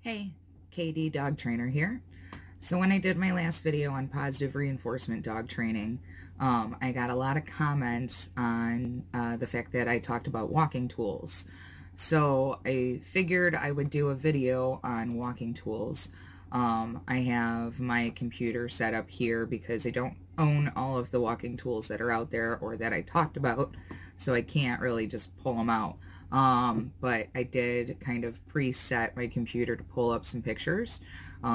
Hey, KD Dog Trainer here. So when I did my last video on positive reinforcement dog training, I got a lot of comments on the fact that I talked about walking tools. So I figured I would do a video on walking tools. I have my computer set up here because I don't own all of the walking tools that are out there or that I talked about, so I can't really just pull them out. But I did kind of preset my computer to pull up some pictures.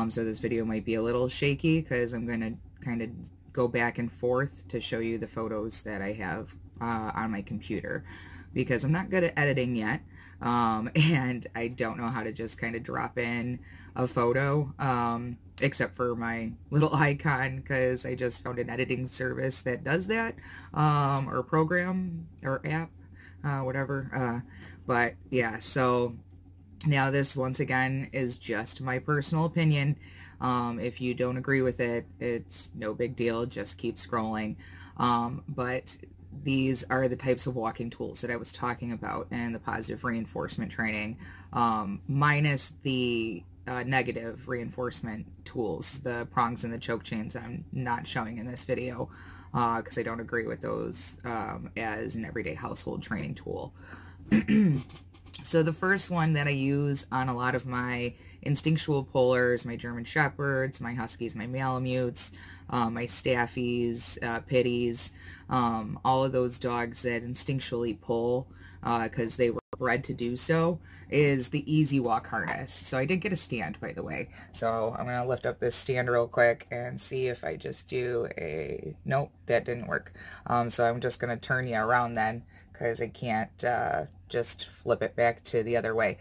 So this video might be a little shaky because I'm going to kind of go back and forth to show you the photos that I have on my computer, because I'm not good at editing yet. And I don't know how to just kind of drop in a photo, except for my little icon, because I just found an editing service that does that, or program or app, whatever. But yeah, so now this once again is just my personal opinion. If you don't agree with it, it's no big deal, just keep scrolling. But these are the types of walking tools that I was talking about in the positive reinforcement training, minus the negative reinforcement tools, the prongs and the choke chains I'm not showing in this video, because I don't agree with those as an everyday household training tool. So the first one that I use on a lot of my instinctual pullers, my German Shepherds, my Huskies, my Malamutes, my Staffies, Pitties, all of those dogs that instinctually pull because they were bred to do so, is the Easy Walk harness. So I did get a stand, by the way. So I'm going to lift up this stand real quick and see if I just do a... Nope, that didn't work. So I'm just going to turn you around then, because I can't just flip it back to the other way.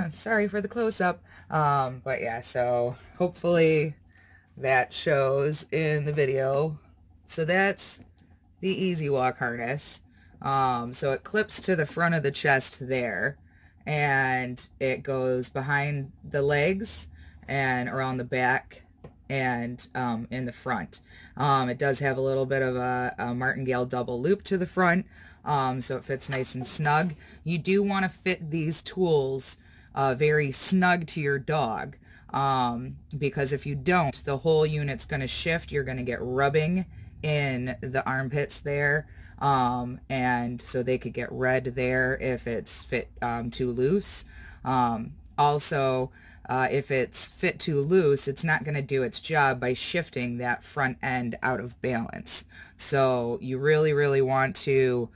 Sorry for the close-up. But yeah, so hopefully that shows in the video. So that's the Easy Walk harness. So it clips to the front of the chest there, and it goes behind the legs and around the back and in the front. It does have a little bit of a Martingale double loop to the front, so it fits nice and snug. You do want to fit these tools very snug to your dog, because if you don't, the whole unit's going to shift. You're going to get rubbing in the armpits there, and so they could get red there if it's fit too loose. Also, if it's fit too loose, it's not going to do its job by shifting that front end out of balance. So you really want to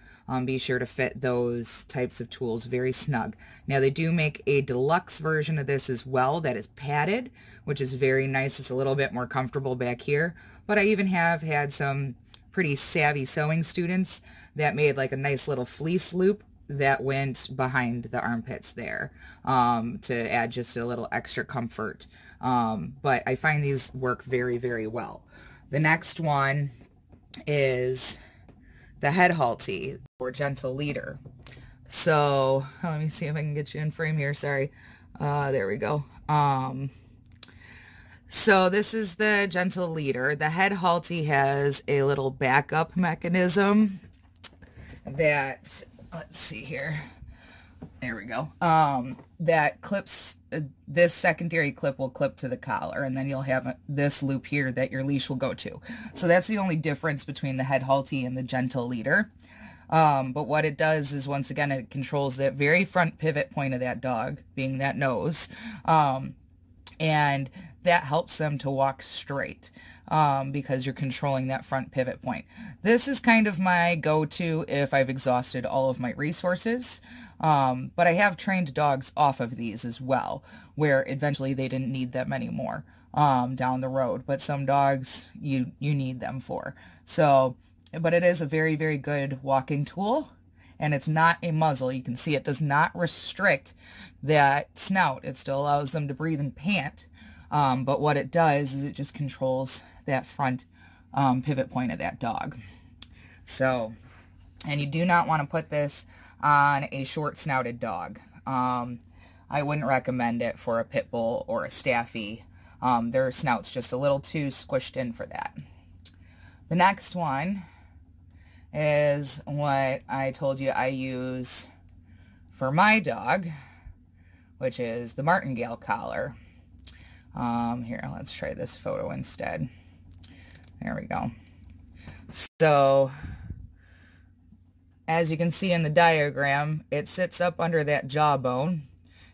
be sure to fit those types of tools very snug. Now they do make a deluxe version of this as well that is padded, which is very nice. It's a little bit more comfortable back here, but I even have had some pretty savvy sewing students that made like a nice little fleece loop that went behind the armpits there, to add just a little extra comfort. But I find these work very well. The next one is the head halty, or gentle leader. So let me see if I can get you in frame here. Sorry. There we go. So this is the gentle leader. The head halty has a little backup mechanism that, let's see here. There we go. That clips, this secondary clip will clip to the collar, and then you'll have this loop here that your leash will go to. So that's the only difference between the head halty and the gentle leader. But what it does is, once again, it controls that very front pivot point of that dog, being that nose, and that helps them to walk straight, because you're controlling that front pivot point. This is kind of my go-to if I've exhausted all of my resources, but I have trained dogs off of these as well, where eventually they didn't need them anymore down the road, but some dogs you need them for. So, but it is a very good walking tool, and it's not a muzzle. You can see it does not restrict that snout. It still allows them to breathe and pant. But what it does is it just controls that front pivot point of that dog. So, and you do not want to put this on a short-snouted dog. I wouldn't recommend it for a pit bull or a staffy. Their snout's just a little too squished in for that. The next one is what I told you I use for my dog, which is the Martingale collar. Here, let's try this photo instead. There we go. So, as you can see in the diagram, it sits up under that jawbone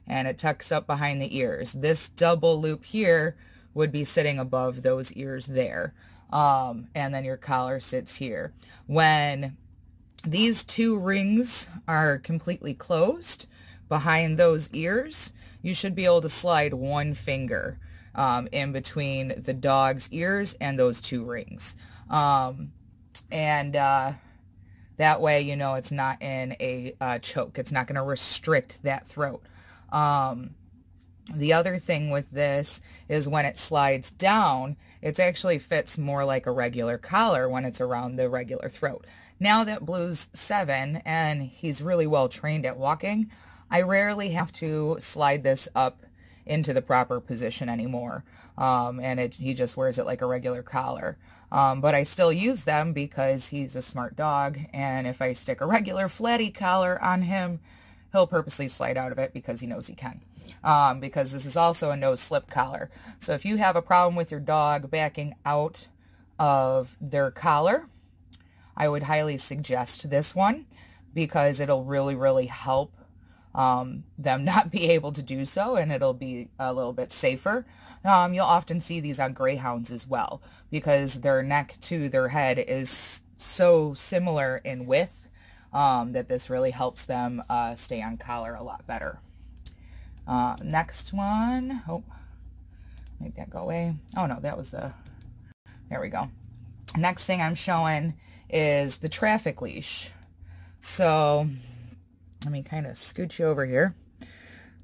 and it tucks up behind the ears. This double loop here would be sitting above those ears there. And then your collar sits here. When these two rings are completely closed behind those ears, you should be able to slide one finger in between the dog's ears and those two rings. That way, you know, it's not in a choke. It's not going to restrict that throat. The other thing with this is when it slides down, it actually fits more like a regular collar when it's around the regular throat. Now that Blue's 7 and he's really well trained at walking, I rarely have to slide this up into the proper position anymore. He just wears it like a regular collar. But I still use them because he's a smart dog, and if I stick a regular flatty collar on him, he'll purposely slide out of it because he knows he can. Because this is also a no-slip collar. So if you have a problem with your dog backing out of their collar, I would highly suggest this one because it'll really, really help them not be able to do so, and it'll be a little bit safer. You'll often see these on greyhounds as well because their neck to their head is so similar in width that this really helps them stay on collar a lot better. Next one. Oh, make that go away. Oh no, that was the, there we go. Next thing I'm showing is the traffic leash. So let me kind of scoot you over here.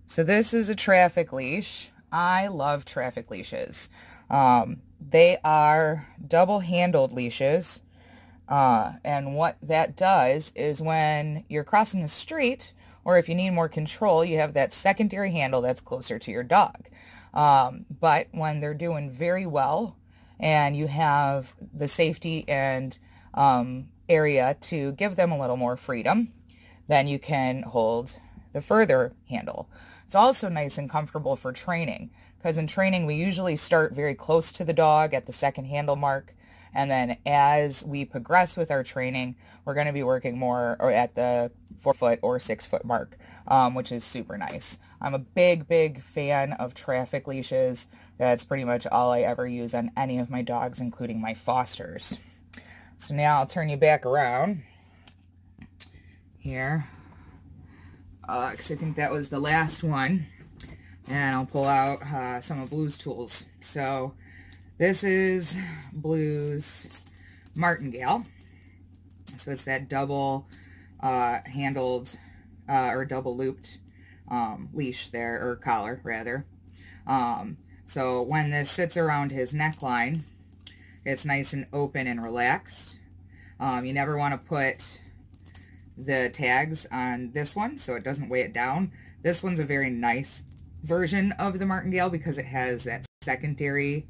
So this is a traffic leash. I love traffic leashes. They are double-handled leashes. And what that does is when you're crossing the street, or if you need more control, you have that secondary handle that's closer to your dog. But when they're doing very well and you have the safety and area to give them a little more freedom, then you can hold the further handle. It's also nice and comfortable for training, because in training we usually start very close to the dog at the second handle mark, and then as we progress with our training, we're going to be working more or at the 4-foot or 6-foot mark, which is super nice. I'm a big fan of traffic leashes. That's pretty much all I ever use on any of my dogs, including my Fosters. So now I'll turn you back around here, because I think that was the last one, and I'll pull out some of Blue's tools. So this is Blue's Martingale. So it's that double handled or double looped leash there, or collar rather. So when this sits around his neckline, it's nice and open and relaxed. You never want to put the tags on this one so it doesn't weigh it down. This one's a very nice version of the Martingale because it has that secondary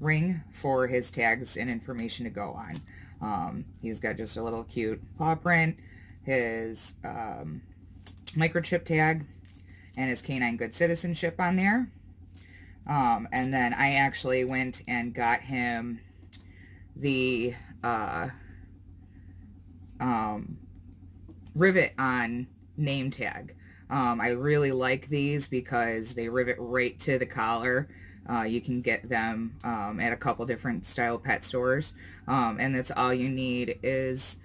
ring for his tags and information to go on. He's got just a little cute paw print, his microchip tag, and his canine good citizenship on there. And then I actually went and got him the rivet on name tag. I really like these because they rivet right to the collar. You can get them at a couple different style pet stores, and that's all you need is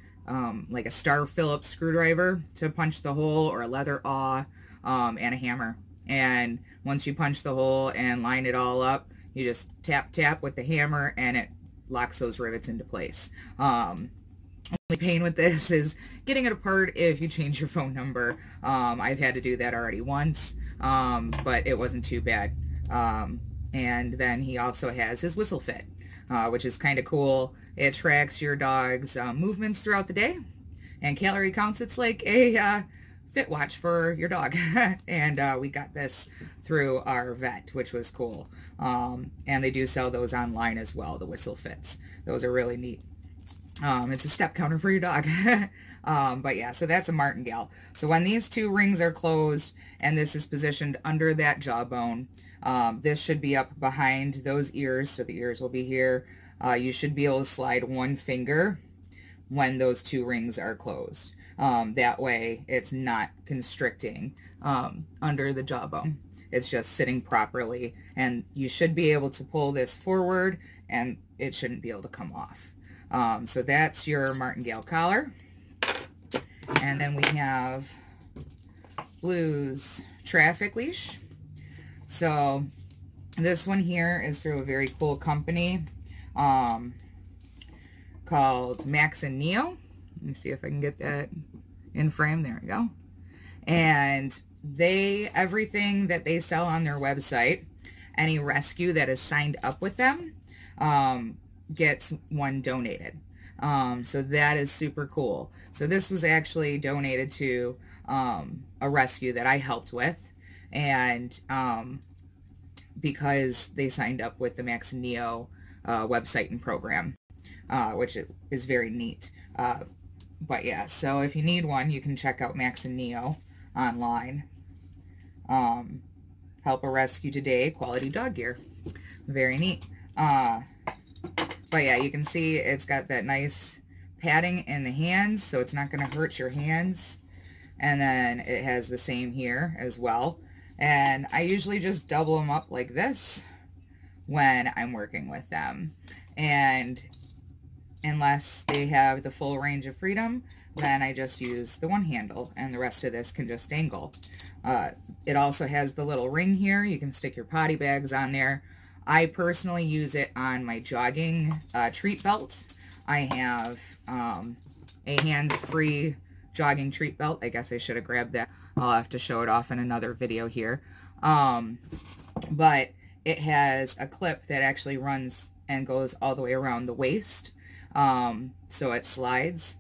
like a Star Phillips screwdriver to punch the hole, or a leather awl, and a hammer. And once you punch the hole and line it all up, you just tap with the hammer and it locks those rivets into place. Only pain with this is getting it apart if you change your phone number. I've had to do that already once, but it wasn't too bad. And then he also has his whistle fit, which is kind of cool. It tracks your dog's movements throughout the day and calorie counts. It's like a fit watch for your dog. And we got this through our vet, which was cool. And they do sell those online as well, the whistle fits. Those are really neat. It's a step counter for your dog. But yeah, so that's a Martingale. So when these two rings are closed and this is positioned under that jawbone, this should be up behind those ears. So the ears will be here. You should be able to slide one finger when those two rings are closed. That way it's not constricting under the jawbone. It's just sitting properly, and you should be able to pull this forward and it shouldn't be able to come off. So that's your Martingale collar. And then we have Blue's traffic leash. So this one here is through a very cool company called Max and Neo. Let me see if I can get that in frame. There we go. And everything that they sell on their website, any rescue that is signed up with them, gets one donated. So that is super cool. So this was actually donated to a rescue that I helped with, and because they signed up with the Max and Neo website and program, which is very neat. But yeah, so if you need one, you can check out Max and Neo online. Help a rescue today, quality dog gear. Very neat. But yeah, you can see it's got that nice padding in the hands, so it's not going to hurt your hands. And then it has the same here as well. And I usually just double them up like this when I'm working with them. And unless they have the full range of freedom, then I just use the one handle, and the rest of this can just dangle. It also has the little ring here. You can stick your potty bags on there. I personally use it on my jogging treat belt. I have a hands-free jogging treat belt. I guess I should have grabbed that. I'll have to show it off in another video here. But it has a clip that actually runs and goes all the way around the waist. So it slides.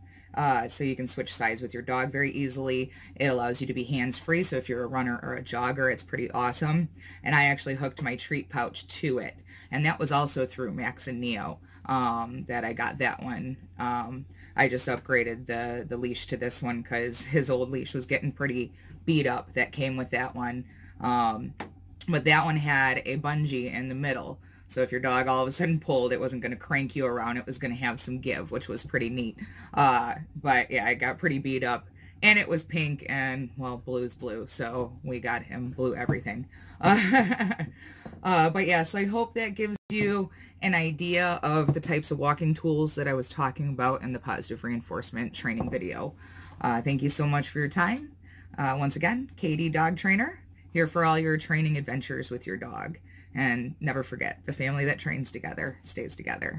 So you can switch sides with your dog very easily. It allows you to be hands-free, so if you're a runner or a jogger, it's pretty awesome. And I actually hooked my treat pouch to it, and that was also through Max and Neo that I got that one. I just upgraded the leash to this one because his old leash was getting pretty beat up that came with that one. But that one had a bungee in the middle. So if your dog all of a sudden pulled, it wasn't going to crank you around. It was going to have some give, which was pretty neat. But yeah, it got pretty beat up. And it was pink, and, well, Blue's blue. So we got him blue everything. But yeah, so I hope that gives you an idea of the types of walking tools that I was talking about in the positive reinforcement training video. Thank you so much for your time. Once again, Katie Dog Trainer, here for all your training adventures with your dog. And never forget, the family that trains together stays together.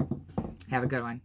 Have a good one.